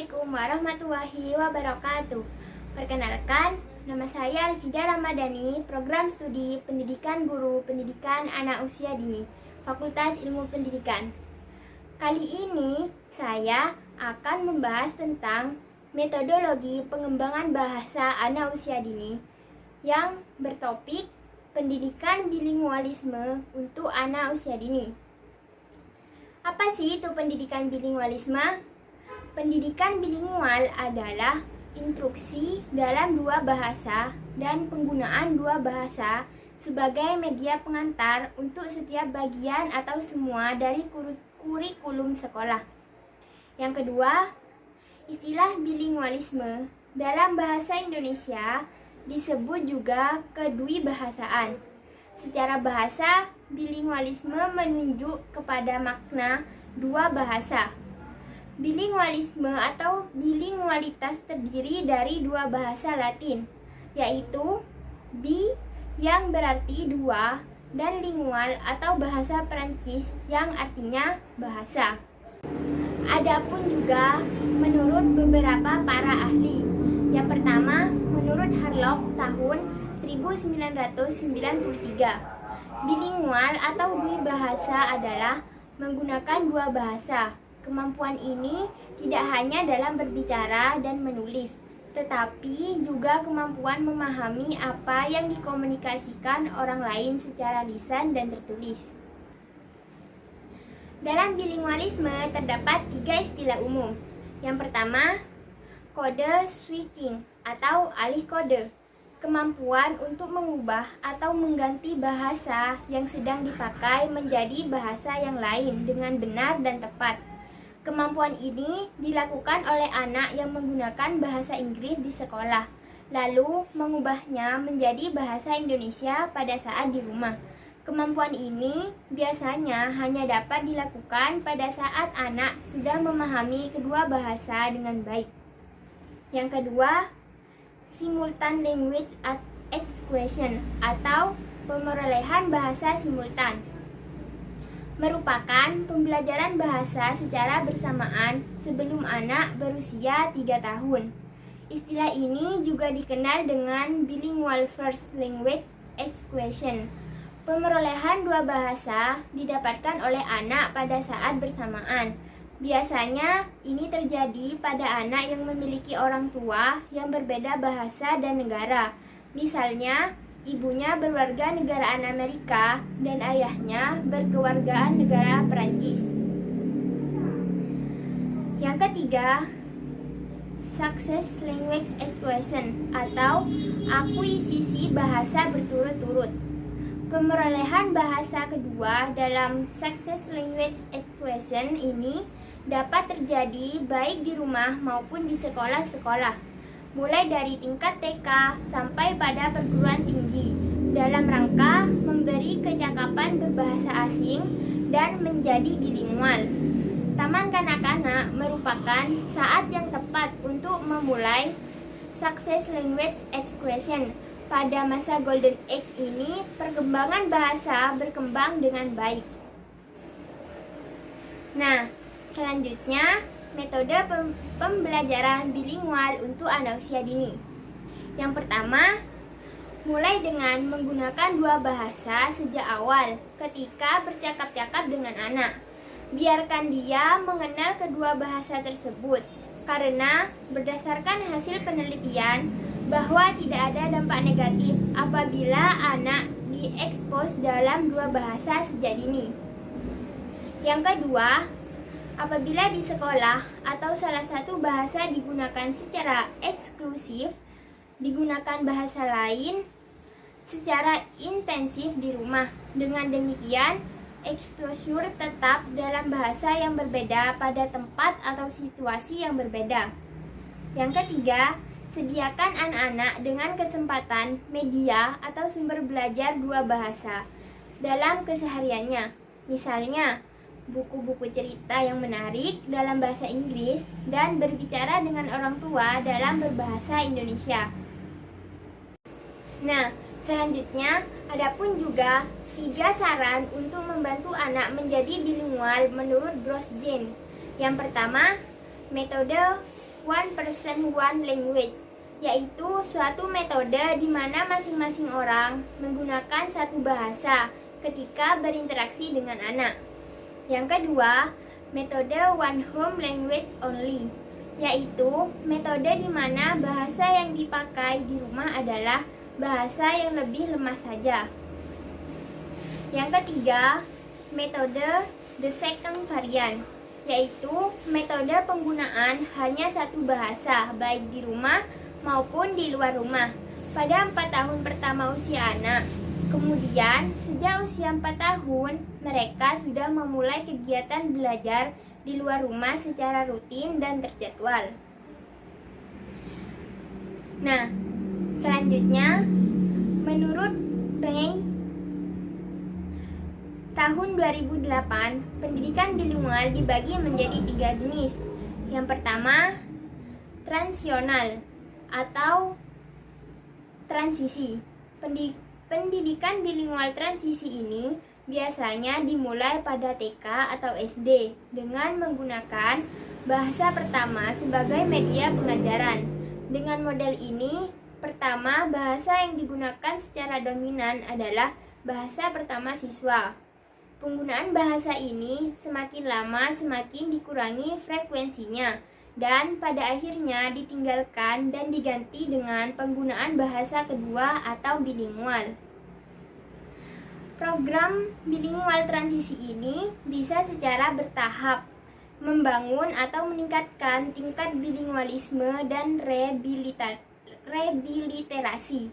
Assalamualaikum warahmatullahi wabarakatuh. Perkenalkan, nama saya Alfida Ramadhani, Program Studi Pendidikan Guru Pendidikan Anak Usia Dini, Fakultas Ilmu Pendidikan. Kali ini saya akan membahas tentang metodologi pengembangan bahasa anak usia dini yang bertopik pendidikan bilingualisme untuk anak usia dini. Apa sih itu pendidikan bilingualisme? Pendidikan bilingual adalah instruksi dalam dua bahasa dan penggunaan dua bahasa sebagai media pengantar untuk setiap bagian atau semua dari kurikulum sekolah. Yang kedua, istilah bilingualisme dalam bahasa Indonesia disebut juga kedui-bahasaan. Secara bahasa, bilingualisme menunjuk kepada makna dua bahasa. Bilingualisme atau bilingualitas terdiri dari dua bahasa Latin, yaitu bi yang berarti dua dan lingual atau bahasa Perancis yang artinya bahasa. Adapun juga menurut beberapa para ahli. Yang pertama, menurut Harlock tahun 1993, bilingual atau dui bahasa adalah menggunakan dua bahasa. Kemampuan ini tidak hanya dalam berbicara dan menulis, tetapi juga kemampuan memahami apa yang dikomunikasikan orang lain secara lisan dan tertulis. Dalam bilingualisme terdapat tiga istilah umum. Yang pertama, kode switching atau alih kode. Kemampuan untuk mengubah atau mengganti bahasa yang sedang dipakai menjadi bahasa yang lain dengan benar dan tepat. Kemampuan ini dilakukan oleh anak yang menggunakan bahasa Inggris di sekolah, lalu mengubahnya menjadi bahasa Indonesia pada saat di rumah. Kemampuan ini biasanya hanya dapat dilakukan pada saat anak sudah memahami kedua bahasa dengan baik. Yang kedua, simultan language acquisition atau pemerolehan bahasa simultan merupakan pembelajaran bahasa secara bersamaan sebelum anak berusia 3 tahun. Istilah ini juga dikenal dengan bilingual first language acquisition. Pemerolehan dua bahasa didapatkan oleh anak pada saat bersamaan. Biasanya ini terjadi pada anak yang memiliki orang tua yang berbeda bahasa dan negara. Misalnya, ibunya berwarga negaraan Amerika dan ayahnya berkewargaan negara Perancis. Yang ketiga, success language acquisition atau akuisisi bahasa berturut-turut. Pemerolehan bahasa kedua dalam success language acquisition ini dapat terjadi baik di rumah maupun di sekolah-sekolah, mulai dari tingkat TK sampai pada perguruan tinggi, dalam rangka memberi kecakapan berbahasa asing dan menjadi bilingual. Taman kanak-kanak merupakan saat yang tepat untuk memulai success language acquisition. Pada masa Golden Age ini, perkembangan bahasa berkembang dengan baik. Nah, selanjutnya, metode pembelajaran bilingual untuk anak usia dini. Yang pertama, mulai dengan menggunakan dua bahasa sejak awal ketika bercakap-cakap dengan anak. Biarkan dia mengenal kedua bahasa tersebut, karena berdasarkan hasil penelitian bahwa tidak ada dampak negatif apabila anak diekspos dalam dua bahasa sejak dini. Yang kedua, apabila di sekolah atau salah satu bahasa digunakan secara eksklusif, digunakan bahasa lain secara intensif di rumah. Dengan demikian, exposure tetap dalam bahasa yang berbeda pada tempat atau situasi yang berbeda. Yang ketiga, sediakan anak-anak dengan kesempatan media atau sumber belajar dua bahasa dalam kesehariannya. Misalnya, buku-buku cerita yang menarik dalam bahasa Inggris dan berbicara dengan orang tua dalam berbahasa Indonesia. Nah, selanjutnya adapun juga 3 saran untuk membantu anak menjadi bilingual menurut Grosjean. Yang pertama, metode one person one language, yaitu suatu metode di mana masing-masing orang menggunakan satu bahasa ketika berinteraksi dengan anak. Yang kedua, metode one home language only, yaitu metode di mana bahasa yang dipakai di rumah adalah bahasa yang lebih lemah saja. Yang ketiga, metode the second variant, yaitu metode penggunaan hanya satu bahasa baik di rumah maupun di luar rumah pada 4 tahun pertama usia anak. Kemudian, sejak usia 4 tahun, mereka sudah memulai kegiatan belajar di luar rumah secara rutin dan terjadwal. Nah, selanjutnya, menurut May tahun 2008, pendidikan bilingual dibagi menjadi 3 jenis. Yang pertama, transisional atau transisi. Pendidikan bilingual transisi ini biasanya dimulai pada TK atau SD dengan menggunakan bahasa pertama sebagai media pengajaran. Dengan model ini, pertama bahasa yang digunakan secara dominan adalah bahasa pertama siswa. Penggunaan bahasa ini semakin lama semakin dikurangi frekuensinya, dan pada akhirnya ditinggalkan dan diganti dengan penggunaan bahasa kedua atau bilingual. Program bilingual transisi ini bisa secara bertahap membangun atau meningkatkan tingkat bilingualisme dan rehabilitasi.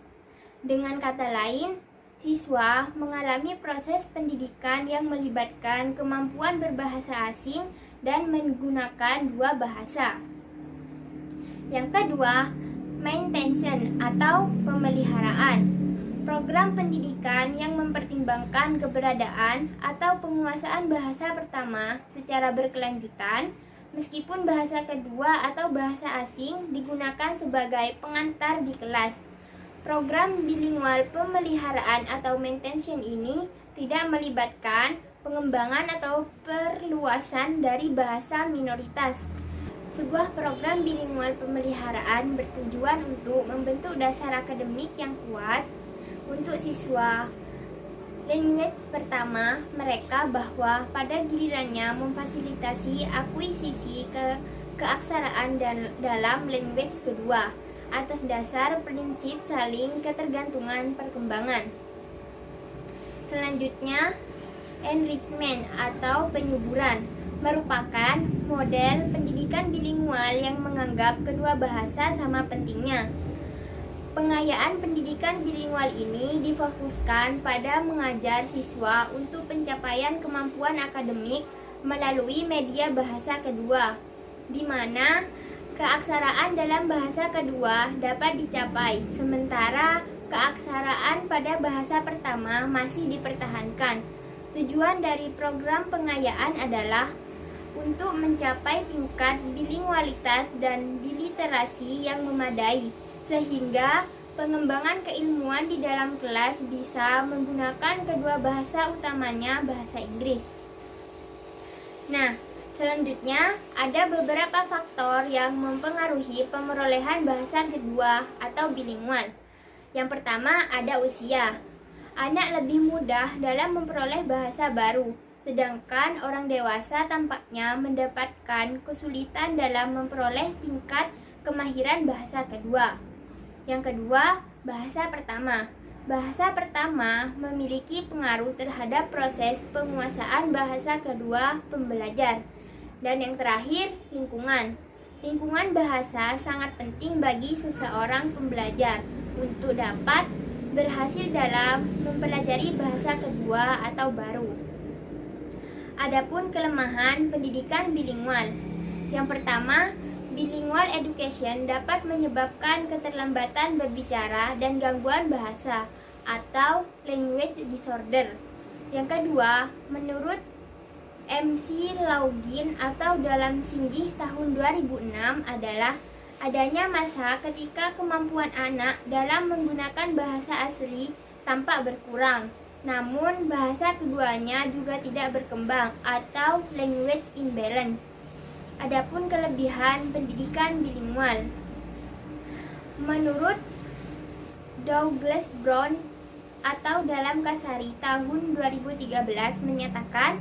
Dengan kata lain, siswa mengalami proses pendidikan yang melibatkan kemampuan berbahasa asing dan menggunakan 2 bahasa. Yang kedua, maintenance atau pemeliharaan. Program pendidikan yang mempertimbangkan keberadaan atau penguasaan bahasa pertama secara berkelanjutan, meskipun bahasa kedua atau bahasa asing digunakan sebagai pengantar di kelas. Program bilingual pemeliharaan atau maintenance ini tidak melibatkan pengembangan atau perluasan dari bahasa minoritas. Sebuah program bilingual pemeliharaan bertujuan untuk membentuk dasar akademik yang kuat untuk siswa language pertama mereka, bahwa pada gilirannya memfasilitasi akuisisi keaksaraan dalam language kedua atas dasar prinsip saling ketergantungan perkembangan. Selanjutnya, enrichment atau penyuburan merupakan model pendidikan bilingual yang menganggap kedua bahasa sama pentingnya. Pengayaan pendidikan bilingual ini difokuskan pada mengajar siswa untuk pencapaian kemampuan akademik melalui media bahasa kedua, di mana keaksaraan dalam bahasa kedua dapat dicapai, sementara keaksaraan pada bahasa pertama masih dipertahankan. Tujuan dari program pengayaan adalah untuk mencapai tingkat bilingualitas dan biliterasi yang memadai, sehingga pengembangan keilmuan di dalam kelas bisa menggunakan kedua bahasa utamanya bahasa Inggris. Nah, selanjutnya ada beberapa faktor yang mempengaruhi pemerolehan bahasa kedua atau bilingual. Yang pertama, ada usia. Anak lebih mudah dalam memperoleh bahasa baru, sedangkan orang dewasa tampaknya mendapatkan kesulitan dalam memperoleh tingkat kemahiran bahasa kedua. Yang kedua, bahasa pertama. Bahasa pertama memiliki pengaruh terhadap proses penguasaan bahasa kedua pembelajar. Dan yang terakhir, lingkungan. Lingkungan bahasa sangat penting bagi seseorang pembelajar untuk dapat berhasil dalam mempelajari bahasa kedua atau baru. Adapun kelemahan pendidikan bilingual. Yang pertama, bilingual education dapat menyebabkan keterlambatan berbicara dan gangguan bahasa atau language disorder. Yang kedua, menurut MC Laugin atau dalam Singgih tahun 2006 adalah adanya masa ketika kemampuan anak dalam menggunakan bahasa asli tampak berkurang, namun bahasa keduanya juga tidak berkembang atau language imbalance. Adapun kelebihan pendidikan bilingual. Menurut Douglas Brown atau dalam Kasari tahun 2013 menyatakan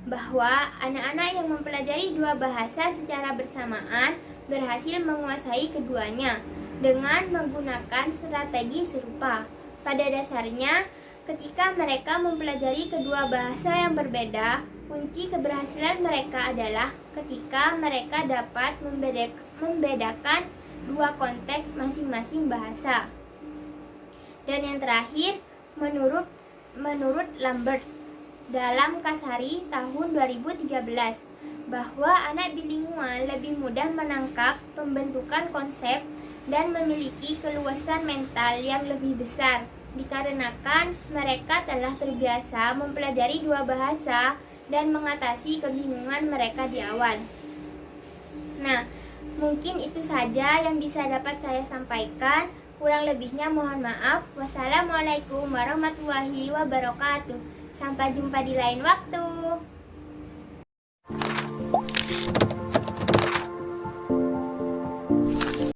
bahwa anak-anak yang mempelajari dua bahasa secara bersamaan berhasil menguasai keduanya dengan menggunakan strategi serupa. Pada dasarnya, ketika mereka mempelajari kedua bahasa yang berbeda, kunci keberhasilan mereka adalah ketika mereka dapat membedakan dua konteks masing-masing bahasa. Dan yang terakhir, menurut Lambert dalam Kasari tahun 2013, bahwa anak bilingual lebih mudah menangkap pembentukan konsep dan memiliki keluasan mental yang lebih besar dikarenakan mereka telah terbiasa mempelajari dua bahasa dan mengatasi kebingungan mereka di awal. Nah, mungkin itu saja yang bisa dapat saya sampaikan. Kurang lebihnya mohon maaf. Wassalamualaikum warahmatullahi wabarakatuh. Sampai jumpa di lain waktu.